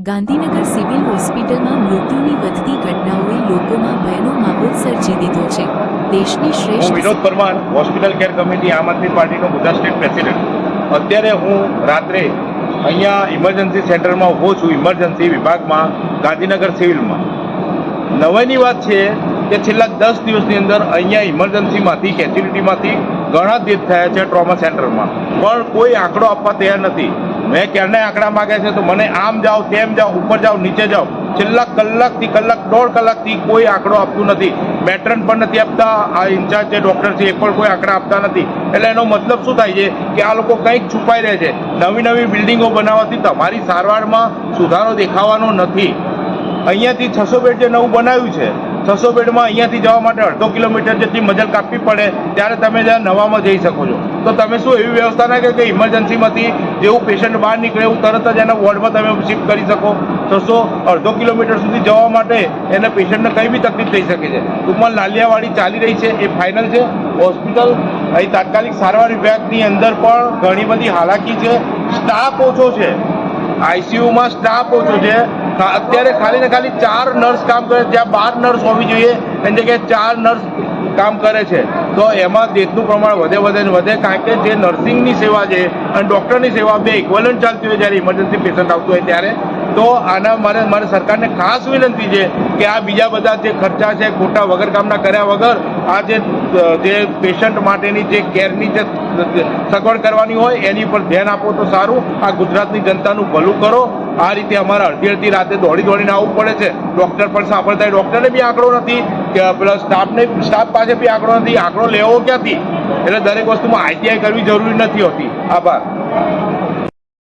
Gandhinagar civil હોસ્પિટલમાં મૃત્યુની વધતી ઘટનાઓએ લોકોમાં ભયનો માહોલ સર્જી દીધો છે। દેશની હું શ્રેષ્ઠ Vinod Parmar, hospital care committee આમ આદમી પાર્ટીનો ગુજરાત સ્ટેટ પ્રેસિડેન્ટ। અત્યારે હું રાત્રે અહીંયા ઇમરજન્સી સેન્ટરમાં ઊભો છું, ઇમરજન્સી વિભાગમાં, ગાંધીનગર સિવિલમાં। નવાઈની વાત છે કે છેલ્લા 10 દિવસની અંદર અહીંયા ઇમરજન્સીમાંથી, કેજ્યુઅલિટીમાંથી ઘણા ડેથ થયા છે ટ્રોમા સેન્ટરમાં, પણ કોઈ આંકડો આપવા તૈયાર નથી। મેં ક્યારના આંકડા માગ્યા છે તો મને આમ જાઓ, તેમ જાઓ, ઉપર જાઓ, નીચે જાઓ, છેલ્લા કલાકથી દોઢ કલાકથી કોઈ આંકડો આપતું નથી। મેટ્રન પણ નથી આપતા, આ ઇન્ચાર્જ જે ડૉક્ટર છે એ પણ કોઈ આંકડા આપતા નથી। એટલે એનો મતલબ શું થાય છે કે આ લોકો કંઈક છુપાઈ રહે છે। નવી બિલ્ડિંગો બનાવવાથી તમારી સારવારમાં સુધારો દેખાવાનો નથી। અહીંયાથી 600 બેડ જે નવું બનાવ્યું છે, 600 બેડમાં અહીંયાથી જવા માટે 1/2 કિલોમીટર જેટલી મજલ કાપવી પડે, ત્યારે તમે જ્યાં નવામાં જઈ શકો છો। તો તમે શું એવી વ્યવસ્થા ના કે ઇમરજન્સીમાંથી જેવું પેશન્ટ બહાર નીકળે એવું તરત જ એના વોર્ડમાં તમે શિફ્ટ કરી શકો? 1/2 કિલોમીટર સુધી જવા માટે એને પેશન્ટને કંઈ બી તકલીફ થઈ શકે છે। ટૂંકમાં લાલિયાવાડી ચાલી રહી છે એ ફાઇનલ છે। હોસ્પિટલ અહીં તાત્કાલિક સારવાર વિભાગની અંદર પણ ઘણી બધી હાલાકી છે, સ્ટાફ ઓછો છે, આઈસીયુમાં સ્ટાફ ઓછો છે। અત્યારે ખાલી ને ખાલી 4 નર્સ કામ કરે, જ્યાં 12 નર્સ હોવી જોઈએ એની જગ્યાએ 4 નર્સ કામ કરે છે। તો એમાં ડેથનું પ્રમાણ વધે, કારણ કે જે નર્સિંગની સેવા છે અને ડૉક્ટરની સેવા બે ઇક્વલન્ટ ચાલતી હોય જ્યારે ઇમરજન્સી પેશન્ટ આવતું હોય ત્યારે। તો આના મારે સરકારને ખાસ વિનંતી છે કે આ બીજા બધા જે ખર્ચા છે ખોટા વગર કામના કર્યા વગર આ જે પેશન્ટ માટેની જે કેરની જે સગવડ કરવાની હોય એની પર ધ્યાન આપો તો સારું। આ ગુજરાતની જનતાનું ભલું કરો। આ રીતે અમારે અડધી રાતે દોડીને આવવું પડે છે। ડૉક્ટર પણ સાંભળતા, ડૉક્ટરને બી આંકડો નથી કે પ્લસ સ્ટાફ પાસે બી આંકડો નથી, આંકડો લેવો ક્યાંથી? એટલે દરેક વસ્તુમાં ITI કરવી જરૂરી નથી હોતી। આભાર।